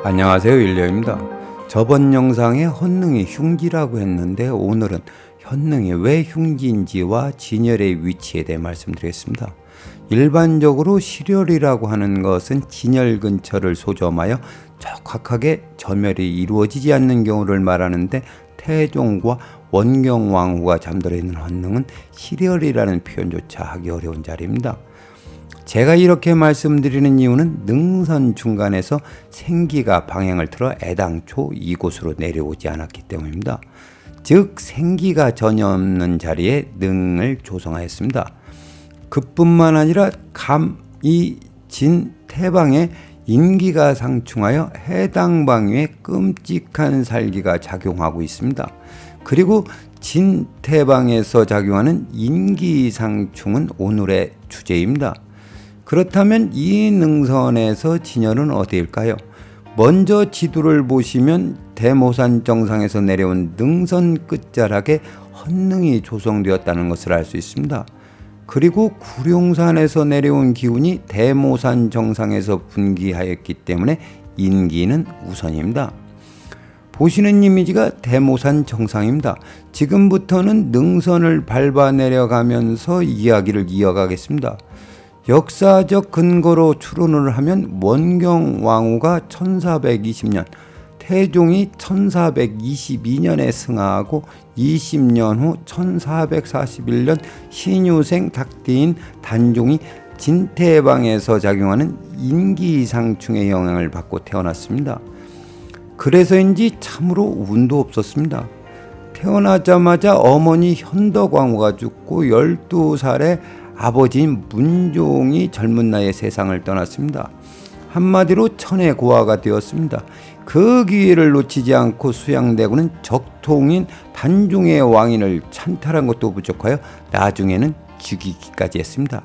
안녕하세요, 윌리엄입니다. 저번 영상에 헌능이 흉기라고 했는데 오늘은 현능이 왜 흉기인지와 진열의 위치에 대해 말씀드리겠습니다. 일반적으로 시렬이라고 하는 것은 진열 근처를 소점하여 정확하게 점열이 이루어지지 않는 경우를 말하는데, 태종과 원경왕후가 잠들어 있는 헌능은 시렬이라는 표현조차 하기 어려운 자리입니다. 제가 이렇게 말씀드리는 이유는 능선 중간에서 생기가 방향을 틀어 애당초 이곳으로 내려오지 않았기 때문입니다. 즉 생기가 전혀 없는 자리에 능을 조성하였습니다. 그뿐만 아니라 감, 이, 진, 태방에 인기가 상충하여 해당 방위에 끔찍한 살기가 작용하고 있습니다. 그리고 진태방에서 작용하는 인기상충은 오늘의 주제입니다. 그렇다면 이 능선에서 진열은 어디일까요? 먼저 지도를 보시면 대모산 정상에서 내려온 능선 끝자락에 헌능이 조성되었다는 것을 알 수 있습니다. 그리고 구룡산에서 내려온 기운이 대모산 정상에서 분기하였기 때문에 인기는 우선입니다. 보시는 이미지가 대모산 정상입니다. 지금부터는 능선을 밟아 내려가면서 이야기를 이어가겠습니다. 역사적 근거로 추론을 하면 원경왕후가 1420년, 태종이 1422년에 승하하고 20년 후 1441년 신유생 닭띠인 단종이 진태방에서 작용하는 인기상충의 영향을 받고 태어났습니다. 그래서인지 참으로 운도 없었습니다. 태어나자마자 어머니 현덕왕후가 죽고 12살에 아버지인 문종이 젊은 나이에 세상을 떠났습니다. 한마디로 천의 고아가 되었습니다. 그 기회를 놓치지 않고 수양대군은 적통인 단종의 왕인을 찬탈한 것도 부족하여 나중에는 죽이기까지 했습니다.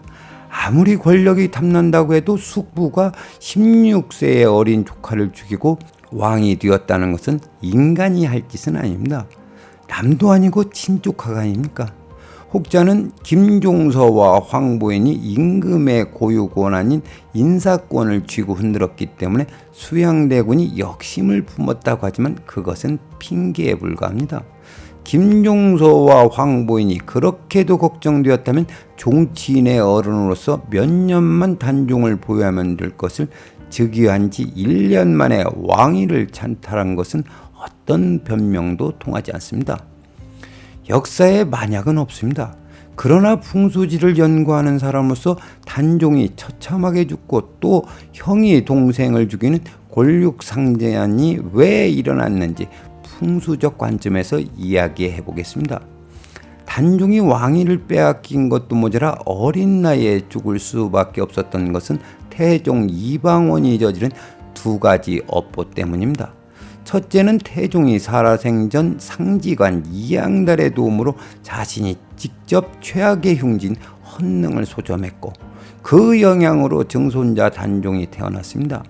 아무리 권력이 탐난다고 해도 숙부가 16세의 어린 조카를 죽이고 왕이 되었다는 것은 인간이 할 짓은 아닙니다. 남도 아니고 친조카가 아닙니까? 혹자는 김종서와 황보인이 임금의 고유 권한인 인사권을 쥐고 흔들었기 때문에 수양대군이 역심을 품었다고 하지만 그것은 핑계에 불과합니다. 김종서와 황보인이 그렇게도 걱정되었다면 종치인의 어른으로서 몇 년만 단종을 보유하면 될 것을 즉위한 지 1년 만에 왕위를 찬탈한 것은 어떤 변명도 통하지 않습니다. 역사에 만약은 없습니다. 그러나 풍수지를 연구하는 사람으로서 단종이 처참하게 죽고 또 형이 동생을 죽이는 골육상제안이 왜 일어났는지 풍수적 관점에서 이야기해 보겠습니다. 단종이 왕위를 빼앗긴 것도 모자라 어린 나이에 죽을 수밖에 없었던 것은 태종 이방원이 저지른 두 가지 업보 때문입니다. 첫째는 태종이 살아생전 상지관 이양달의 도움으로 자신이 직접 최악의 흉진 헌능을 소점했고, 그 영향으로 증손자 단종이 태어났습니다.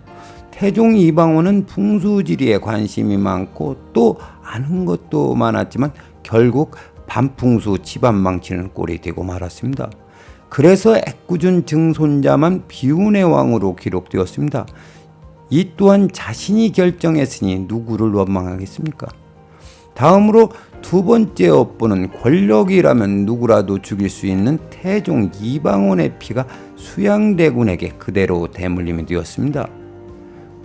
태종 이방원은 풍수지리에 관심이 많고 또 아는 것도 많았지만 결국 반풍수 집안 망치는 꼴이 되고 말았습니다. 그래서 애꿎은 증손자만 비운의 왕으로 기록되었습니다. 이 또한 자신이 결정했으니 누구를 원망하겠습니까? 다음으로 두 번째 업보는 권력이라면 누구라도 죽일 수 있는 태종 이방원의 피가 수양대군에게 그대로 대물림이 되었습니다.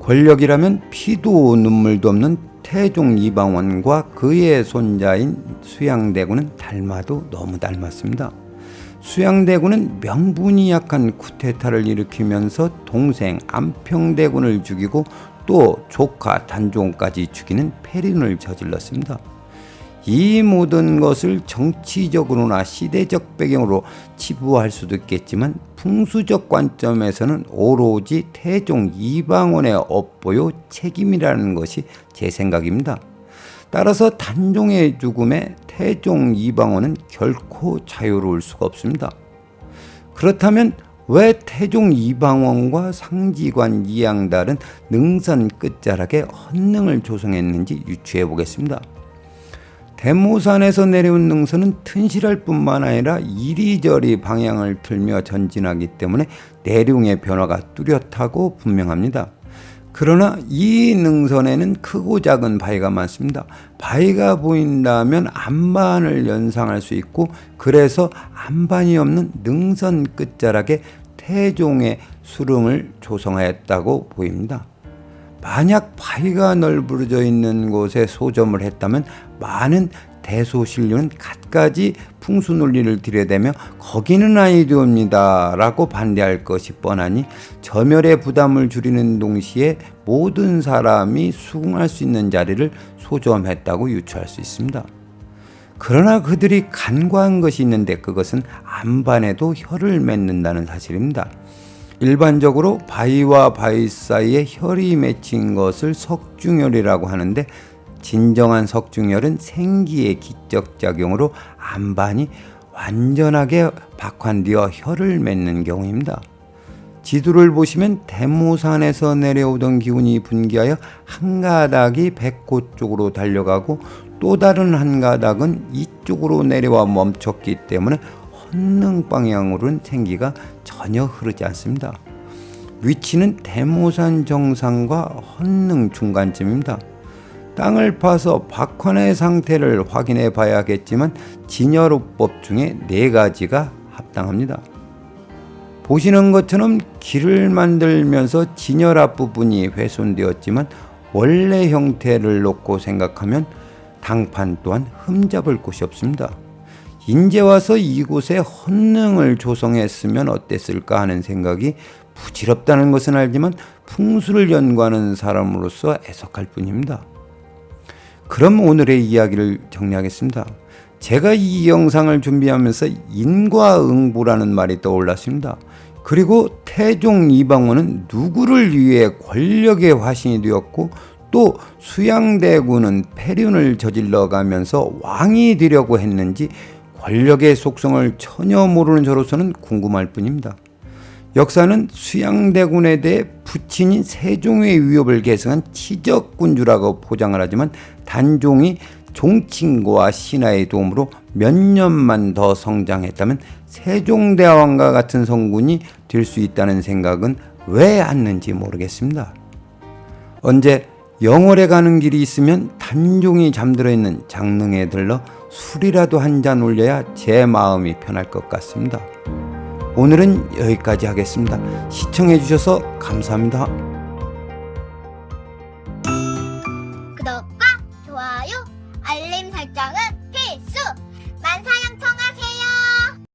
권력이라면 피도 눈물도 없는 태종 이방원과 그의 손자인 수양대군은 닮아도 너무 닮았습니다. 수양대군은 명분이 약한 쿠데타를 일으키면서 동생 안평대군을 죽이고 또 조카 단종까지 죽이는 패륜을 저질렀습니다. 이 모든 것을 정치적으로나 시대적 배경으로 치부할 수도 있겠지만 풍수적 관점에서는 오로지 태종 이방원의 업보요 책임이라는 것이 제 생각입니다. 따라서 단종의 죽음에 태종 이방원은 결코 자유로울 수가 없습니다. 그렇다면 왜 태종 이방원과 상지관 이양달은 능선 끝자락에 헌능을 조성했는지 유추해 보겠습니다. 대모산에서 내려온 능선은 튼실할 뿐만 아니라 이리저리 방향을 틀며 전진하기 때문에 내륙의 변화가 뚜렷하고 분명합니다. 그러나 이 능선에는 크고 작은 바위가 많습니다. 바위가 보인다면 안반을 연상할 수 있고, 그래서 안반이 없는 능선 끝자락에 태종의 수릉을 조성하였다고 보입니다. 만약 바위가 널브러져 있는 곳에 소점을 했다면 많은 대소신료는 갖가지 풍수 논리를 들여대며 거기는 아니옵니다 라고 반대할 것이 뻔하니 점열의 부담을 줄이는 동시에 모든 사람이 수긍할 수 있는 자리를 소점했다고 유추할 수 있습니다. 그러나 그들이 간과한 것이 있는데 그것은 안반에도 혈을 맺는다는 사실입니다. 일반적으로 바위와 바위 사이에 혈이 맺힌 것을 석중혈이라고 하는데, 진정한 석중혈은 생기의 기적작용으로 안반이 완전하게 박환되어 혈을 맺는 경우입니다. 지도를 보시면 대모산에서 내려오던 기운이 분기하여 한 가닥이 백호 쪽으로 달려가고 또 다른 한 가닥은 이쪽으로 내려와 멈췄기 때문에 헌능 방향으로는 생기가 전혀 흐르지 않습니다. 위치는 대모산 정상과 헌능 중간쯤입니다. 땅을 파서 박환의 상태를 확인해 봐야겠지만 진열호법 중에 4가지가 합당합니다. 보시는 것처럼 길을 만들면서 진열 앞부분이 훼손되었지만 원래 형태를 놓고 생각하면 당판 또한 흠잡을 곳이 없습니다. 인제 와서 이곳에 헌능을 조성했으면 어땠을까 하는 생각이 부질없다는 것은 알지만 풍수를 연구하는 사람으로서 애석할 뿐입니다. 그럼 오늘의 이야기를 정리하겠습니다. 제가 이 영상을 준비하면서 인과응보라는 말이 떠올랐습니다. 그리고 태종 이방원은 누구를 위해 권력의 화신이 되었고, 또 수양대군은 폐륜을 저질러 가면서 왕이 되려고 했는지 권력의 속성을 전혀 모르는 저로서는 궁금할 뿐입니다. 역사는 수양대군에 대해 부친인 세종의 위협을 계승한 치적군주라고 포장을 하지만 단종이 종친과 신하의 도움으로 몇 년만 더 성장했다면 세종대왕과 같은 성군이 될 수 있다는 생각은 왜 않는지 모르겠습니다. 언제 영월에 가는 길이 있으면 단종이 잠들어 있는 장릉에 들러 술이라도 한 잔 올려야 제 마음이 편할 것 같습니다. 오늘은 여기까지 하겠습니다. 시청해 주셔서 감사합니다.